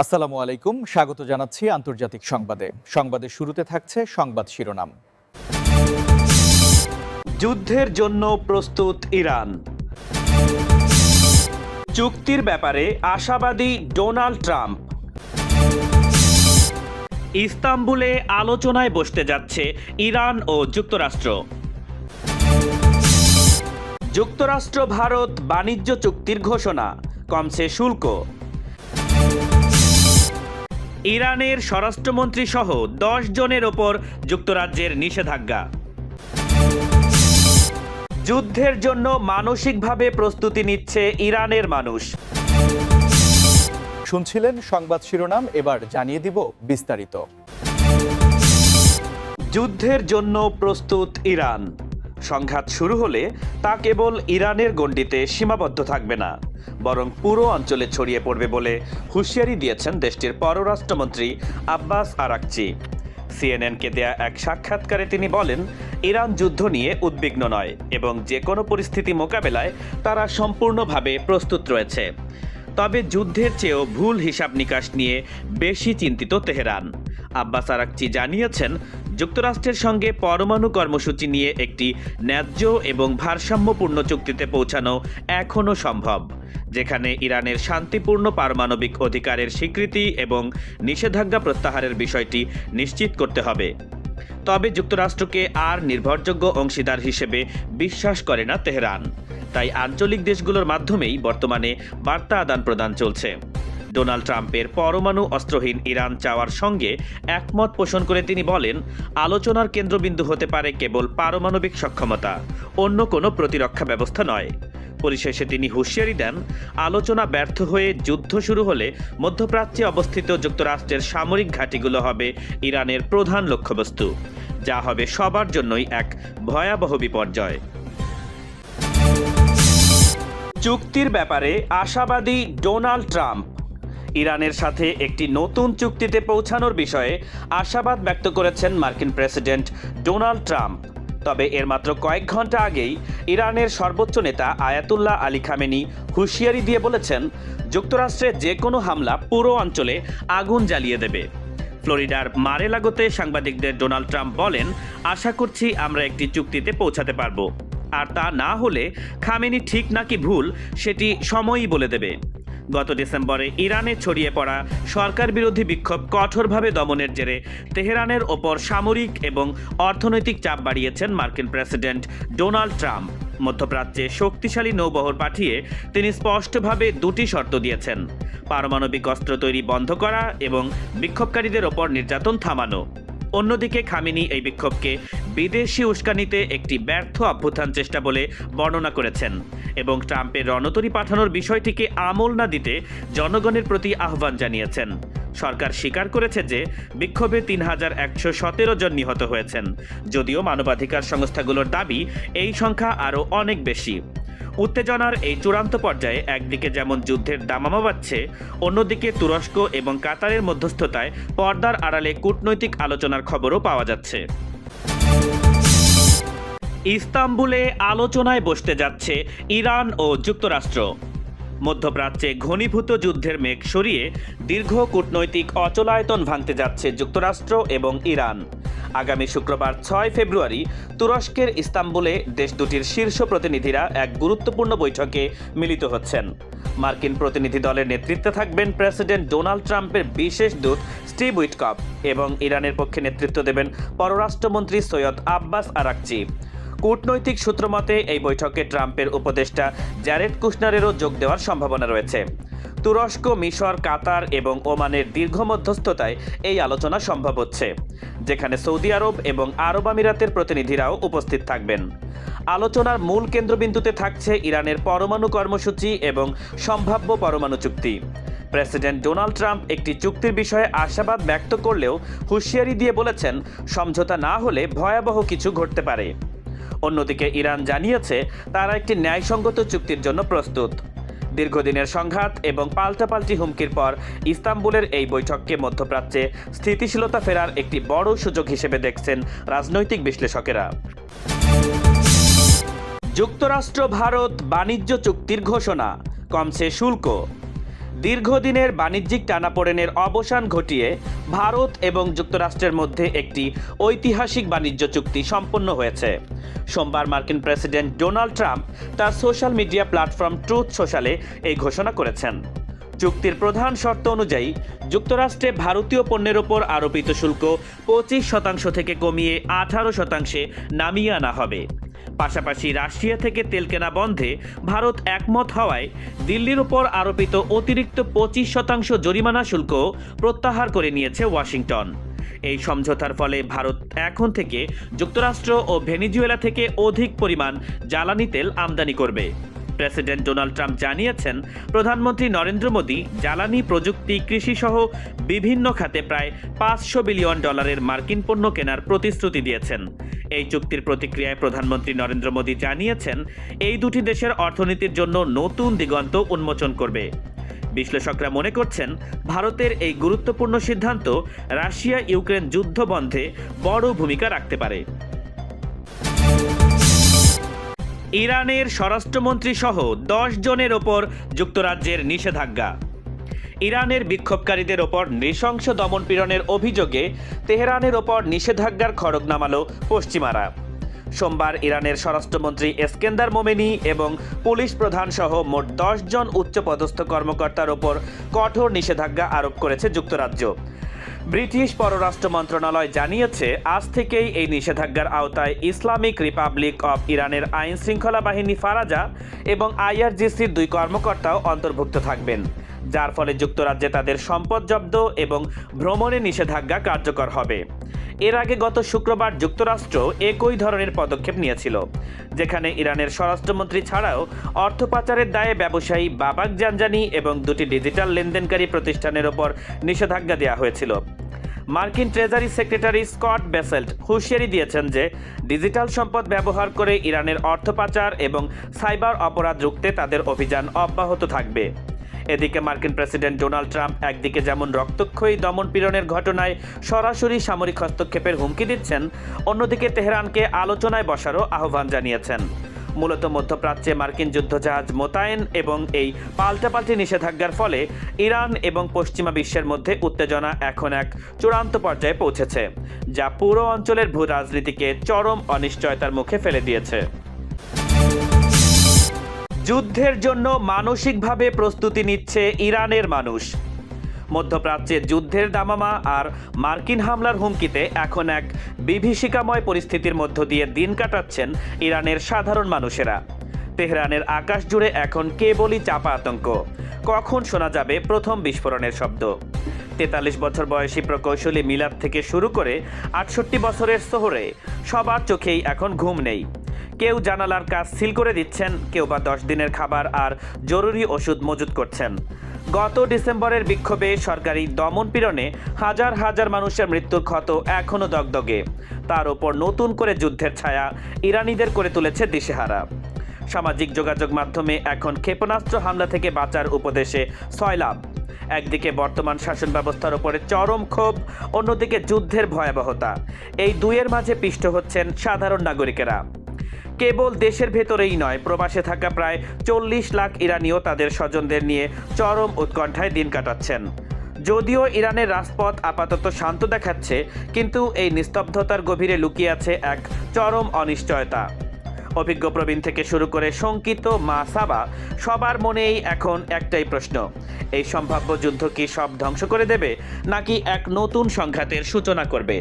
আসসালামু আলাইকুম, স্বাগত জানাচ্ছি আন্তর্জাতিক সংবাদে। সংবাদের শুরুতে থাকছে সংবাদ শিরোনাম। যুদ্ধের জন্য প্রস্তুত ইরান। চুক্তির ব্যাপারে আশাবাদী ডোনাল্ড ট্রাম্প। ইস্তাম্বুলে আলোচনায় বসতে যাচ্ছে ইরান ও যুক্তরাষ্ট্র। যুক্তরাষ্ট্র ভারত বাণিজ্য চুক্তির ঘোষণা, কমছে শুল্ক। ইরানের স্বরাষ্ট্রমন্ত্রী সহ 10 জনের ওপর যুক্তরাজ্যের নিষেধাজ্ঞা। যুদ্ধের জন্য মানসিকভাবে প্রস্তুতি নিচ্ছে ইরানের মানুষ। শুনছিলেন সংবাদ শিরোনাম, এবার জানিয়ে দিব বিস্তারিত। যুদ্ধের জন্য প্রস্তুত ইরান। সংঘাত শুরু হলে তা কেবল ইরানের গণ্ডিতে সীমাবদ্ধ থাকবে না, বরং পুরো অঞ্চলে ছড়িয়ে পড়বে বলে হুঁশিয়ারি দিয়েছেন দেশটির পররাষ্ট্রমন্ত্রী আব্বাস আরাকচি। সিএনএনকে দেয়া এক সাক্ষাৎকারে তিনি বলেন, ইরান যুদ্ধ নিয়ে উদ্বিগ্ন নয় এবং যে কোনো পরিস্থিতি মোকাবেলায় তারা সম্পূর্ণভাবে প্রস্তুত রয়েছে। তবে যুদ্ধের চেয়েও ভুল হিসাব নিকাশ নিয়ে বেশি চিন্তিত তেহরান। আব্বাস আরাকচি জানিয়েছেন, যুক্তরাষ্ট্রের সঙ্গে পরমাণু কর্মসূচি নিয়ে একটি ন্যায্য এবং ভারসাম্যপূর্ণ চুক্তিতে পৌঁছানো এখনও সম্ভব, যেখানে ইরানের শান্তিপূর্ণ পারমাণবিক অধিকারের স্বীকৃতি এবং নিষেধাজ্ঞা প্রত্যাহারের বিষয়টি নিশ্চিত করতে হবে। তবে যুক্তরাষ্ট্রকে আর নির্ভরযোগ্য অংশীদার হিসেবে বিশ্বাস করে না তেহরান, তাই আঞ্চলিক দেশগুলোর মাধ্যমেই বর্তমানে বার্তা আদান প্রদান চলছে। ডোনাল্ড ট্রাম্পের পরমাণু অস্ত্রহীন ইরান চাওয়ার সঙ্গে একমত পোষণ করে তিনি বলেন, আলোচনার কেন্দ্রবিন্দু হতে পারে কেবল পারমাণবিক সক্ষমতা, অন্য কোনো প্রতিরক্ষা ব্যবস্থা নয়। পরিশেষে তিনি হুঁশিয়ারি দেন, আলোচনা ব্যর্থ হয়ে যুদ্ধ শুরু হলে মধ্যপ্রাচ্যে অবস্থিত যুক্তরাষ্ট্রের সামরিক ঘাঁটিগুলো হবে ইরানের প্রধান লক্ষ্যবস্তু, যা হবে সবার জন্যই এক ভয়াবহ বিপর্যয়। চুক্তির ব্যাপারে আশাবাদী ডোনাল্ড ট্রাম্প। ইরানের সাথে একটি নতুন চুক্তিতে পৌঁছানোর বিষয়ে আশাবাদ ব্যক্ত করেছেন মার্কিন প্রেসিডেন্ট ডোনাল্ড ট্রাম্প। তবে এর মাত্র কয়েক ঘন্টা আগেই ইরানের সর্বোচ্চ নেতা আয়াতুল্লাহ আলী খামেনি হুঁশিয়ারি দিয়ে বলেছেন, যুক্তরাষ্ট্রে যে কোনো হামলা পুরো অঞ্চলে আগুন জ্বালিয়ে দেবে। ফ্লোরিডার মারে-লাগোতে সাংবাদিকদের ডোনাল্ড ট্রাম্প বলেন, আশা করছি আমরা একটি চুক্তিতে পৌঁছাতে পারব, আর তা না হলে খামেনি ঠিক নাকি ভুল সেটি সময়ই বলে দেবে। গত ডিসেম্বরে ইরানে ছড়িয়ে পড়া সরকার বিরোধী বিক্ষোভ কঠোরভাবে দমনের জেরে তেহরানের ওপর সামরিক এবং অর্থনৈতিক চাপ বাড়িয়েছেন মার্কিন প্রেসিডেন্ট ডোনাল্ড ট্রাম্প। মধ্যপ্রাচ্যে শক্তিশালী নৌবহর পাঠিয়ে তিনি স্পষ্টভাবে দুটি শর্ত দিয়েছেন: পারমাণবিক অস্ত্র তৈরি বন্ধ করা এবং বিক্ষোভকারীদের ওপর নির্যাতন থামানো। অন্যদিকে খামেনি এই বিক্ষোভকে বিদেশি উস্কানিতে একটি ব্যর্থ অভ্যুত্থান চেষ্টা বলে বর্ণনা করেছেন এবং ট্রাম্পের রণতরী পাঠানোর বিষয়টিকে আমল না দিতে জনগণের প্রতি আহ্বান জানিয়েছেন। সরকার স্বীকার করেছে যে বিক্ষোভে 3117 জন নিহত হয়েছেন, যদিও মানবাধিকার সংস্থাগুলোর দাবি এই সংখ্যা আরও অনেক বেশি। উত্তেজনার এই চূড়ান্ত পর্যায়ে একদিকে যেমন যুদ্ধের দামামা বাজছে, অন্যদিকে তুরস্ক এবং কাতারের মধ্যস্থতায় পর্দার আড়ালে কূটনৈতিক আলোচনার খবরও পাওয়া যাচ্ছে। ইস্তাম্বুলে আলোচনায় বসতে যাচ্ছে ইরান ও যুক্তরাষ্ট্র। মধ্যপ্রাচ্যে ঘনীভূত যুদ্ধের মেঘ সরিয়ে দীর্ঘ কূটনৈতিক অচলায়তন ভাঙতে যাচ্ছে যুক্তরাষ্ট্র এবং ইরান। আগামী শুক্রবার 6 ফেব্রুয়ারি তুরস্কের ইস্তাম্বুলে দেশ দুটির শীর্ষ প্রতিনিধিরা এক গুরুত্বপূর্ণ বৈঠকে মিলিত হচ্ছেন। মার্কিন প্রতিনিধি দলের নেতৃত্বে থাকবেন প্রেসিডেন্ট ডোনাল্ড ট্রাম্পের বিশেষ দূত স্টিভ উইটকফ এবং ইরানের পক্ষে নেতৃত্ব দেবেন পররাষ্ট্রমন্ত্রী সৈয়দ আব্বাস আরাকচি। কূটনৈতিক সূত্র মতে এই বৈঠকে ট্রাম্পের উপদেষ্টা জ্যারেড কুশনারেরও যোগ দেওয়ার সম্ভাবনা রয়েছে। তুরস্ক, মিশর, কাতার এবং ওমানের দীর্ঘ মধ্যস্থতায় এই আলোচনা সম্ভব হচ্ছে, যেখানে সৌদি আরব এবং আরব আমিরাতের প্রতিনিধিরাও উপস্থিত থাকবেন। আলোচনার মূল কেন্দ্রবিন্দুতে থাকছে ইরানের পরমাণু কর্মসূচি এবং সম্ভাব্য পরমাণু চুক্তি। প্রেসিডেন্ট ডোনাল্ড ট্রাম্প একটি চুক্তির বিষয়ে আশাবাদ ব্যক্ত করলেও হুঁশিয়ারি দিয়ে বলেছেন, সমঝোতা না হলে ভয়াবহ কিছু ঘটতে পারে। অন্যদিকে ইরান জানিয়েছে তারা একটি ন্যায়সঙ্গত চুক্তির জন্য প্রস্তুত। দীর্ঘদিনের সংঘাত এবং পাল্টাপাল্টি হুমকির পর ইস্তাম্বুলের এই বৈঠককে মধ্যপ্রাচ্যে স্থিতিশীলতা ফেরার একটি বড় সুযোগ হিসেবে দেখছেন রাজনৈতিক বিশ্লেষকেরা। যুক্তরাষ্ট্র ভারত বাণিজ্য চুক্তির ঘোষণা, কমছে শুল্ক। দীর্ঘদিনের বাণিজ্যিক টানাপোড়েনের অবসান ঘটিয়ে ভারত এবং যুক্তরাষ্ট্রের মধ্যে একটি ঐতিহাসিক বাণিজ্য চুক্তি সম্পন্ন হয়েছে। সোমবার মার্কিন প্রেসিডেন্ট ডোনাল্ড ট্রাম্প তার সোশ্যাল মিডিয়া প্ল্যাটফর্ম ট্রুথ সোশ্যালে এই ঘোষণা করেছেন। চুক্তির প্রধান শর্ত অনুযায়ী যুক্তরাষ্ট্রে ভারতীয় পণ্যের ওপর আরোপিত শুল্ক 25% থেকে কমিয়ে 18% নামিয়ে আনা হবে। পাশাপাশি রাশিয়া থেকে তেল কেনা বন্ধে ভারত একমত হওয়ায় দিল্লির ওপর আরোপিত অতিরিক্ত 25% জরিমানা শুল্ক প্রত্যাহার করে নিয়েছে ওয়াশিংটন। এই সমঝোতার ফলে ভারত এখন থেকে যুক্তরাষ্ট্র ও ভেনেজুয়েলা থেকে অধিক পরিমাণ জ্বালানি তেল আমদানি করবে। প্রেসিডেন্ট ডোনাল্ড ট্রাম্প জানিয়েছেন, প্রধানমন্ত্রী নরেন্দ্র মোদী জ্বালানি, প্রযুক্তি, কৃষি সহ বিভিন্ন খাতে প্রায় $500 বিলিয়ন মার্কিন পণ্য কেনার প্রতিশ্রুতি দিয়েছেন। এই চুক্তির প্রতিক্রিয়ায় প্রধানমন্ত্রী নরেন্দ্র মোদী জানিয়েছেন, এই দুটি দেশের অর্থনীতির জন্য নতুন দিগন্ত উন্মোচন করবে। বিশ্লেষকরা মনে করছেন, ভারতের এই গুরুত্বপূর্ণ সিদ্ধান্ত রাশিয়া ইউক্রেন যুদ্ধ বন্ধে বড় ভূমিকা রাখতে পারে। ইরানের স্বরাষ্ট্রমন্ত্রী সহ 10 জনের ওপর যুক্তরাজ্যের নিষেধাজ্ঞা। ইরানের বিক্ষোভকারীদের ওপর নৃশংস দমনপীড়নের অভিযোগে তেহরানের ওপর নিষেধাজ্ঞার খড়গ নামালো পশ্চিমারা। সোমবার ইরানের স্বরাষ্ট্রমন্ত্রী এসকেন্দার মোমেনি এবং পুলিশ প্রধান সহ মোট 10 জন উচ্চপদস্থ কর্মকর্তার ওপর কঠোর নিষেধাজ্ঞা আরোপ করেছে যুক্তরাজ্য। ব্রিটিশ পররাষ্ট্র মন্ত্রণালয় জানিয়েছে, আজ থেকেই এই নিষেধাজ্ঞার আওতায় ইসলামিক রিপাবলিক অব ইরানের আইন শৃঙ্খলা বাহিনী ফারাজা এবং IRGCর 2 কর্মকর্তাও অন্তর্ভুক্ত থাকবেন, যার ফলে যুক্তরাজ্যে তাদের সম্পদ জব্দ এবং ভ্রমণে নিষেধাজ্ঞা কার্যকর হবে। এর আগে গত শুক্রবার যুক্তরাষ্ট্র একই ধরনের পদক্ষেপ নিয়েছিল, যেখানে ইরানের স্বরাষ্ট্রমন্ত্রী ছাড়াও অর্থ পাচারের দায়ে ব্যবসায়ী বাবাক জানজানি এবং 2টি ডিজিটাল লেনদেনকারী প্রতিষ্ঠানের ওপর নিষেধাজ্ঞা দেওয়া হয়েছিল। মার্কিন ট্রেজারি সেক্রেটারি স্কট বেসেল্ট হুঁশিয়ারি দিয়েছেন যে ডিজিটাল সম্পদ ব্যবহার করে ইরানের অর্থ পাচার এবং সাইবার অপরাধ রুখতে তাদের অভিযান অব্যাহত থাকবে। এদিকে মার্কিন প্রেসিডেন্ট ডোনাল্ড ট্রাম্প একদিকে যেমন রক্তক্ষয়ী দমনপীড়নের ঘটনায় সরাসরি সামরিক হস্তক্ষেপের হুমকি দিচ্ছেন, অন্যদিকে তেহরানকে আলোচনায় বসারও আহ্বান জানিয়েছেন। মূলত মধ্যপ্রাচ্যে মার্কিন যুদ্ধজাহাজ মোতায়েন এবং এই পাল্টাপাল্টি নিষেধাজ্ঞার ফলে ইরান এবং পশ্চিমা বিশ্বের মধ্যে উত্তেজনা এখন এক চূড়ান্ত পর্যায়ে পৌঁছেছে, যা পুরো অঞ্চলের ভূ রাজনীতিকে চরম অনিশ্চয়তার মুখে ফেলে দিয়েছে। যুদ্ধের জন্য মানসিকভাবে প্রস্তুতি নিচ্ছে ইরানের মানুষ। মধ্যপ্রাচ্যে যুদ্ধের দামামা আর মার্কিন হামলার হুমকিতে এখন এক বিভীষিকাময় পরিস্থিতির মধ্য দিয়ে দিন কাটাচ্ছেন ইরানের সাধারণ মানুষেরা। তেহরানের আকাশ জুড়ে এখন কেবলই চাপা আতঙ্ক, কখন শোনা যাবে প্রথম বিস্ফোরণের শব্দ। 43 বছর বয়সী প্রকৌশলী মিলাদ থেকে শুরু করে 68 বছরের শহরে সবার চোখেই এখন ঘুম নেই। কেউ জানালার কাজ সিল করে দিচ্ছেন, কেউ বা 10 দিনের খাবার আর জরুরি ওষুধ মজুত করছেন। গত ডিসেম্বরের বিক্ষোভে সরকারি দমনপীড়নে হাজার হাজার মানুষের মৃত্যুর ক্ষত এখনও দগদগে। তার ওপর নতুন করে যুদ্ধের ছায়া ইরানিদের করে তুলেছে দিশেহারা। সামাজিক যোগাযোগ মাধ্যমে এখন ক্ষেপণাস্ত্র হামলা থেকে বাঁচার উপদেশে সয়লাব। একদিকে বর্তমান শাসন ব্যবস্থার উপরে চরম ক্ষোভ, অন্যদিকে যুদ্ধের ভয়াবহতা। এই দুইয়ের মাঝে পিষ্ট হচ্ছেন সাধারণ নাগরিকেরা। কেবল দেশের ভেতরেই নয়, প্রবাসে থাকা প্রায় 40 লাখ ইরানিও তাদের স্বজনদের নিয়ে চরম উৎকণ্ঠায় দিন কাটাচ্ছেন। যদিও ইরানের রাজপথ আপাতত শান্ত দেখাচ্ছে, কিন্তু এই নিস্তব্ধতার গভীরে লুকিয়ে আছে এক চরম অনিশ্চয়তা। অভিজ্ঞ প্রবীণ থেকে শুরু করে শঙ্কিত মা সাবা, সবার মনেই এখন একটাই প্রশ্ন, এই সম্ভাব্য যুদ্ধ কি সব ধ্বংস করে দেবে, নাকি এক নতুন সংঘাতের সূচনা করবে?